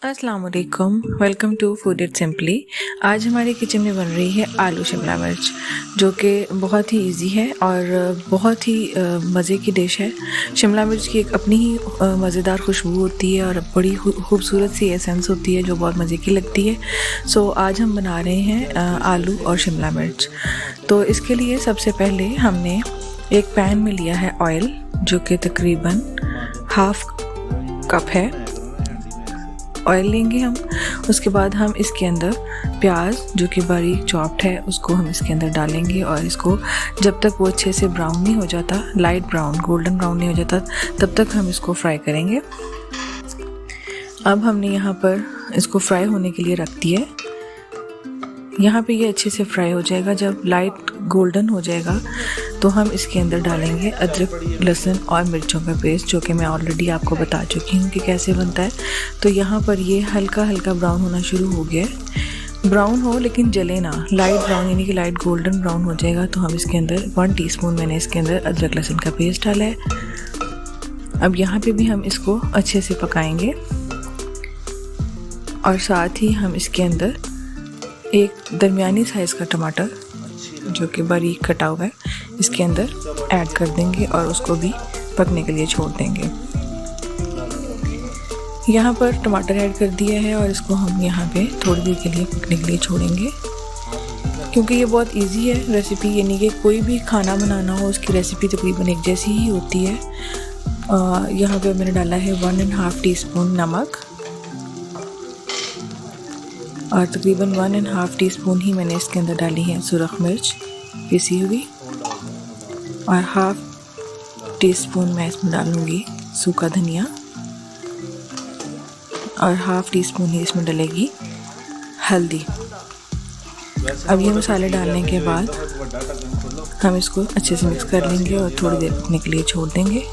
अस्सलाम वालेकुम, welcome to food it simply. आज हमारे किचन में बन रही है आलू शिमला मिर्च, जो कि बहुत ही इजी है और बहुत ही मज़े की डिश है। शिमला मिर्च की एक अपनी ही मज़ेदार खुशबू होती है और बड़ी खूबसूरत सी एसेंस होती है जो बहुत मज़े की लगती है। सो आज हम बना रहे हैं आलू और शिमला मिर्च। तो इसके लिए सबसे पहले हमने एक पैन में लिया है ऑयल, जो कि तकरीबन हाफ कप है। ऑयल लेंगे हम। उसके बाद हम इसके अंदर प्याज, जो कि बारीक चॉप्ड है, उसको हम इसके अंदर डालेंगे और इसको जब तक वो अच्छे से ब्राउन नहीं हो जाता, लाइट ब्राउन, गोल्डन ब्राउन नहीं हो जाता, तब तक हम इसको फ्राई करेंगे। अब हमने यहाँ पर इसको फ्राई होने के लिए रख दिया है। यहाँ पे ये अच्छे से फ्राई हो जाएगा। जब लाइट गोल्डन हो जाएगा तो हम इसके अंदर डालेंगे अदरक, लहसुन और मिर्चों का पेस्ट, जो कि मैं ऑलरेडी आपको बता चुकी हूँ कि कैसे बनता है। तो यहाँ पर ये हल्का हल्का ब्राउन होना शुरू हो गया है। ब्राउन हो लेकिन जले ना, लाइट ब्राउन यानी कि लाइट गोल्डन ब्राउन हो जाएगा तो हम इसके अंदर 1 टीस्पून मैंने इसके अंदर अदरक लहसुन का पेस्ट डाला है। अब यहाँ पे भी हम इसको अच्छे से पकाएंगे और साथ ही हम इसके अंदर एक दरमियानी साइज़ का टमाटर, जो कि बारीक कटा हुआ है, इसके अंदर ऐड कर देंगे और उसको भी पकने के लिए छोड़ देंगे। यहाँ पर टमाटर ऐड कर दिया है और इसको हम यहाँ पे थोड़ी देर के लिए पकने के लिए छोड़ेंगे, क्योंकि ये बहुत इजी है रेसिपी, यानी कि कोई भी खाना बनाना हो उसकी रेसिपी तकरीबन एक जैसी ही होती है। यहाँ पे मैंने डाला है 1.5 टीस्पून नमक और तकरीबन 1.5 टीस्पून ही मैंने इसके अंदर डाली है सुरख मिर्च पिसी हुई, और 1/2 टीस्पून मैं इसमें डालूँगी सूखा धनिया, और 1/2 टीस्पून ही इसमें डलेगी हल्दी। अब ये मसाले डालने के बाद हम इसको अच्छे से मिक्स कर लेंगे और थोड़ी देर पकने के लिए छोड़ देंगे।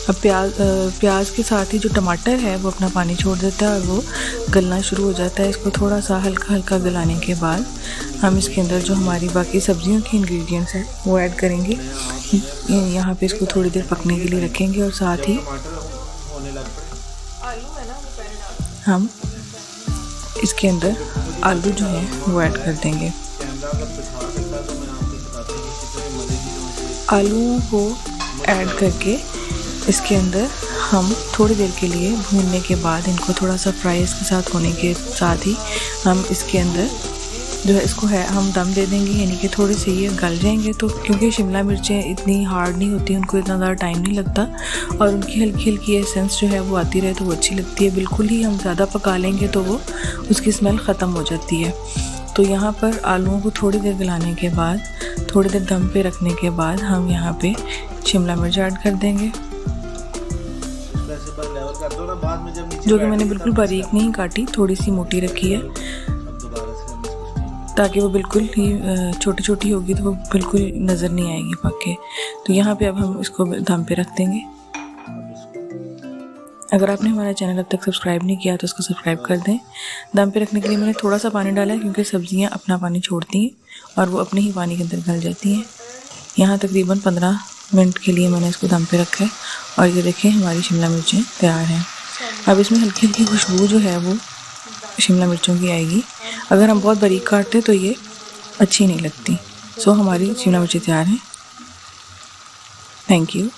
अब प्याज के साथ ही जो टमाटर है वो अपना पानी छोड़ देता है और वो गलना शुरू हो जाता है। इसको थोड़ा सा हल्का हल्का गलाने के बाद हम इसके अंदर जो हमारी बाकी सब्जियों के इंग्रेडिएंट्स हैं वो ऐड करेंगे। यहाँ पे इसको थोड़ी देर पकने के लिए रखेंगे और साथ ही हम इसके अंदर आलू जो है वो ऐड कर देंगे। आलू को ऐड करके इसके अंदर हम थोड़ी देर के लिए भूनने के बाद इनको थोड़ा सा फ्राई इसके साथ होने के साथ ही हम इसके अंदर जो है इसको है हम दम दे देंगे, यानी कि थोड़े से ये गल जाएंगे। तो क्योंकि शिमला मिर्चें इतनी हार्ड नहीं होती, उनको इतना ज़्यादा टाइम नहीं लगता और उनकी हल्की हल्की एसेंस जो है वो आती रहे तो वो अच्छी लगती है। बिल्कुल ही हम ज़्यादा पका लेंगे तो वो उसकी स्मेल ख़त्म हो जाती है। तो यहाँ पर आलूओं को थोड़ी देर गलाने के बाद, थोड़ी देर दम पे रखने के बाद हम यहाँ पे शिमला मिर्च ऐड कर देंगे, जो कि मैंने बिल्कुल बारीक नहीं काटी, थोड़ी सी मोटी रखी है ताकि वो बिल्कुल ही छोटी छोटी होगी तो वो बिल्कुल नज़र नहीं आएगी पक के। तो यहाँ पे अब हम इसको दम पे रख देंगे। अगर आपने हमारा चैनल अब तक सब्सक्राइब नहीं किया तो उसको सब्सक्राइब कर दें। दम पे रखने के लिए मैंने थोड़ा सा पानी डाला है, क्योंकि सब्जियाँ अपना पानी छोड़ती हैं और वो अपने ही पानी के अंदर गल जाती हैं। यहाँ तकरीबन 15 मिनट के लिए मैंने इसको दम पे रखा है और ये देखें हमारी शिमला मिर्चें तैयार हैं। अब इसमें हल्की हल्की खुशबू जो है वो शिमला मिर्चों की आएगी। अगर हम बहुत बारीक काटते तो ये अच्छी नहीं लगती। सो हमारी शिमला मिर्चें तैयार हैं। Thank you.